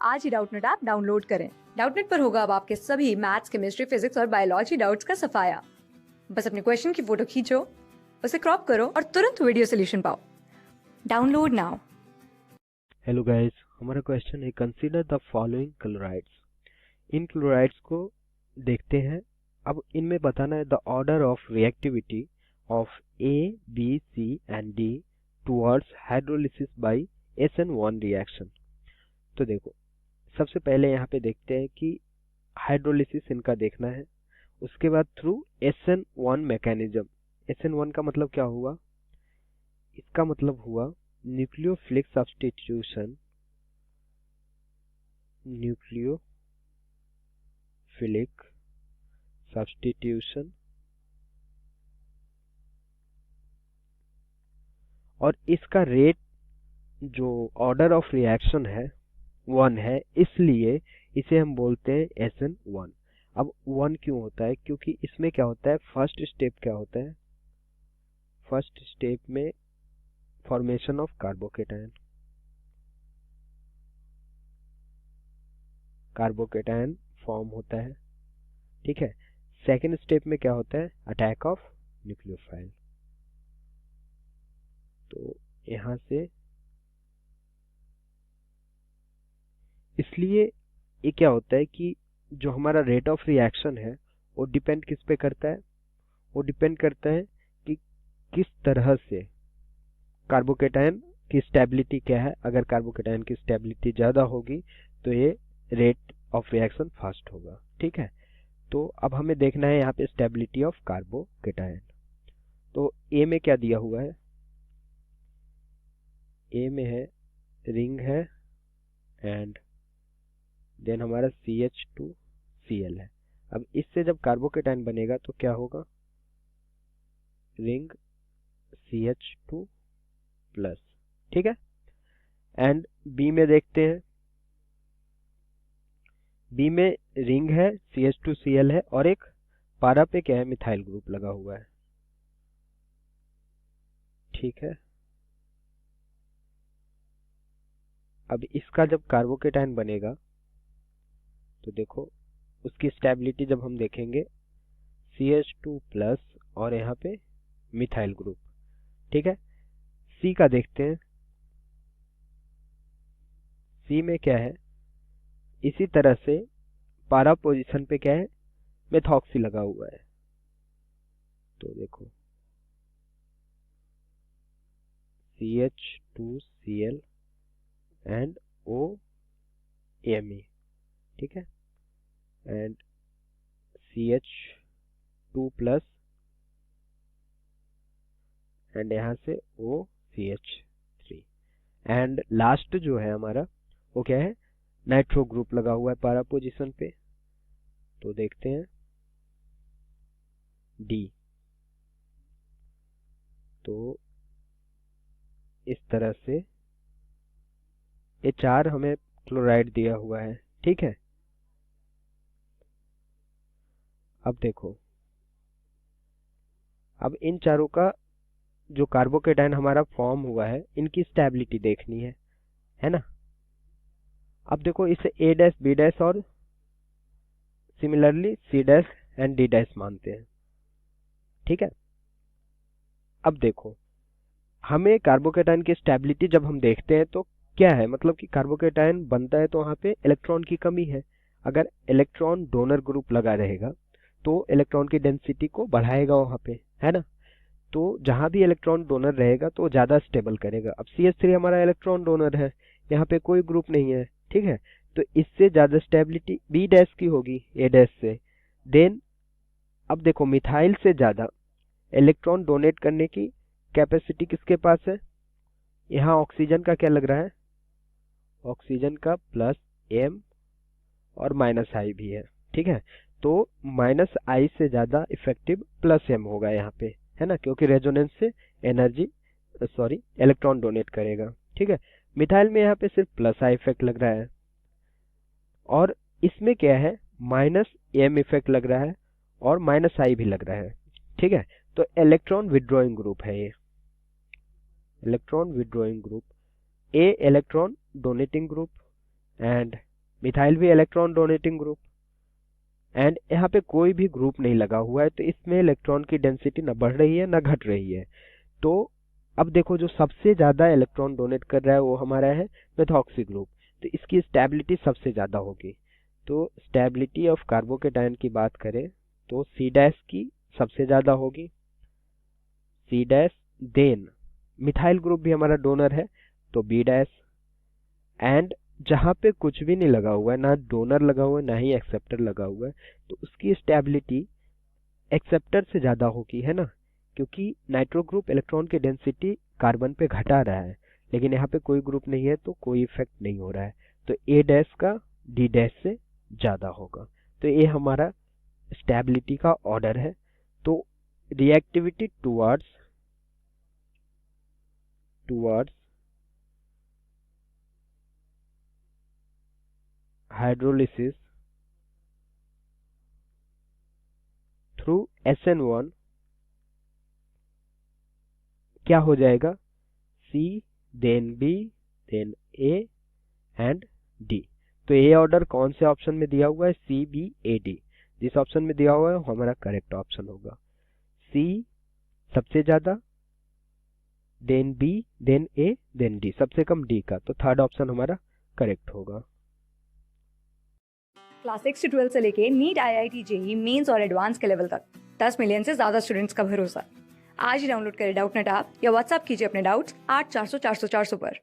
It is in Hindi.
आज ही डाउटनेट ऐप डाउनलोड करें। डाउटनेट पर होगा अब आपके सभी मैथ्स, केमिस्ट्री, फिजिक्स और बायोलॉजी डाउट्स का सफाया। बस अपने क्वेश्चन की फोटो खींचो, उसे क्रॉप करो और तुरंत वीडियो सोल्यूशन पाओ। Download now. हेलो गाइस, हमारा क्वेश्चन है कंसीडर द फॉलोइंग क्लोराइड्स। इन क्लोराइड्स को देखते हैं। अब इनमें बताना है the order of reactivity of A, B, C and D towards hydrolysis by SN1 reaction. तो देखो, सबसे पहले यहाँ पे देखते हैं कि हाइड्रोलिसिस इनका देखना है। उसके बाद थ्रू SN1 मैकेनिज्म। SN1 का मतलब क्या हुआ? इसका मतलब हुआ न्यूक्लियोफिलिक सब्स्टिट्यूशन, न्यूक्लियोफिलिक सब्स्टिट्यूशन, और इसका रेट जो ऑर्डर ऑफ रिएक्शन है 1 है, इसलिए इसे हम बोलते हैं SN1। अब 1 क्यों होता है? क्योंकि इसमें क्या होता है, फर्स्ट स्टेप क्या होता है? फर्स्ट स्टेप में formation of carbocation, carbocation form होता है, ठीक है। सेकेंड स्टेप में क्या होता है? Attack of nucleophile. तो यहां से इसलिए ये क्या होता है कि जो हमारा रेट ऑफ रिएक्शन है वो डिपेंड किस पे करता है? वो डिपेंड करता है कि किस तरह से कार्बोकेटायन की स्टेबिलिटी क्या है। अगर कार्बोकेटायन की स्टेबिलिटी ज्यादा होगी तो ये रेट ऑफ रिएक्शन फास्ट होगा, ठीक है। तो अब हमें देखना है यहाँ पे स्टेबिलिटी ऑफ कार्बोकेटायन। तो ए में क्या दिया हुआ है? ए में है रिंग है एंड देन हमारा CH2Cl है। अब इससे जब कार्बोकेटायन बनेगा तो क्या होगा? रिंग CH2 प्लस, ठीक है। एंड बी में देखते हैं। बी में रिंग है, CH2Cl है और एक पारा पे क्या है? मिथाइल ग्रुप लगा हुआ है, ठीक है। अब इसका जब कार्बोकेटायन बनेगा तो देखो उसकी स्टेबिलिटी जब हम देखेंगे CH2 प्लस और यहाँ पे मिथाइल ग्रुप, ठीक है। सी का देखते हैं। सी में क्या है? इसी तरह से पारा पोजीशन पे क्या है? मेथॉक्सी लगा हुआ है। तो देखो CH2Cl एंड OMe, ठीक है। एंड CH2 प्लस एंड यहाँ से OCH3 एंड लास्ट जो है हमारा वो क्या है? नाइट्रो ग्रुप लगा हुआ है पारा पोजीशन पे। तो देखते हैं डी। तो इस तरह से ये 4 हमें क्लोराइड दिया हुआ है, ठीक है। अब देखो, अब इन चारों का जो कार्बोकेटायन हमारा फॉर्म हुआ है इनकी स्टेबिलिटी देखनी है ना। अब देखो इसे A डैश B डैश और similarly C dash and D dash मानते हैं, ठीक है। अब देखो हमें कार्बोकेटायन की स्टेबिलिटी जब हम देखते हैं तो क्या है, मतलब कि कार्बोकेटायन बनता है तो वहां पे इलेक्ट्रॉन की कमी है। अगर इलेक्ट्रॉन डोनर ग्रुप लगा रहेगा तो इलेक्ट्रॉन की डेंसिटी को बढ़ाएगा वहां पे, है ना। तो जहां भी इलेक्ट्रॉन डोनर रहेगा तो ज्यादा स्टेबल करेगा। अब CH3 हमारा इलेक्ट्रॉन डोनर है, यहाँ पे कोई ग्रुप नहीं है, ठीक है। तो इससे ज्यादा स्टेबिलिटी B डैश की होगी A डैश से। देन अब देखो मिथाइल से ज्यादा इलेक्ट्रॉन डोनेट करने की कैपेसिटी किसके पास है? यहाँ ऑक्सीजन का क्या लग रहा है? ऑक्सीजन का प्लस M और माइनस I भी है, ठीक है। तो माइनस I से ज्यादा इफेक्टिव प्लस M होगा यहाँ पे, है ना, क्योंकि रेजोनेंस से एनर्जी इलेक्ट्रॉन डोनेट करेगा, ठीक है। मिथाइल में यहाँ पे सिर्फ प्लस I इफेक्ट लग रहा है और इसमें क्या है? माइनस M इफेक्ट लग रहा है और माइनस I भी लग रहा है, ठीक है। तो इलेक्ट्रॉन विड्रॉइंग ग्रुप है ये, electron withdrawing group. A electron donating group and methyl भी इलेक्ट्रॉन डोनेटिंग ग्रुप, एंड यहाँ पे कोई भी ग्रुप नहीं लगा हुआ है, तो इसमें इलेक्ट्रॉन की डेंसिटी न बढ़ रही है न घट रही है। तो अब देखो जो सबसे ज्यादा इलेक्ट्रॉन डोनेट कर रहा है वो हमारा है मेथॉक्सी ग्रुप, तो इसकी स्टेबिलिटी सबसे ज्यादा होगी। तो स्टेबिलिटी ऑफ कार्बोकेटायन की बात करें तो सी डैश की सबसे ज्यादा होगी, C dash, then methyl group भी हमारा डोनर है तो बी डैश, एंड जहां पे कुछ भी नहीं लगा हुआ है, ना डोनर लगा हुआ है ना ही एक्सेप्टर लगा हुआ है, तो उसकी स्टेबिलिटी एक्सेप्टर से ज्यादा होगी, है ना, क्योंकि नाइट्रो ग्रुप इलेक्ट्रॉन की डेंसिटी कार्बन पे घटा रहा है, लेकिन यहाँ पे कोई ग्रुप नहीं है तो कोई इफेक्ट नहीं हो रहा है, तो ए डैश का डी डैश से ज्यादा होगा। तो ये हमारा स्टेबिलिटी का ऑर्डर है। तो reactivity towards towards hydrolysis through SN1 क्या हो जाएगा, C, then B, then A and D। तो ए ऑर्डर कौन से ऑप्शन में दिया हुआ है, CBAD, जिस ऑप्शन में दिया हुआ है वो हमारा करेक्ट ऑप्शन होगा। C सबसे ज्यादा, then B, then A, then D, सबसे कम D का, तो थर्ड ऑप्शन हमारा करेक्ट होगा। क्लास 6 से 12 से लेके नीट, IIT, जेई मेंस और एडवांस के लेवल तक 10 मिलियन से ज्यादा स्टूडेंट्स का भरोसा। आज ही डाउनलोड करें डाउटनेट ऐप या व्हाट्सएप कीजिए अपने डाउट्स 8400 400 400 पर।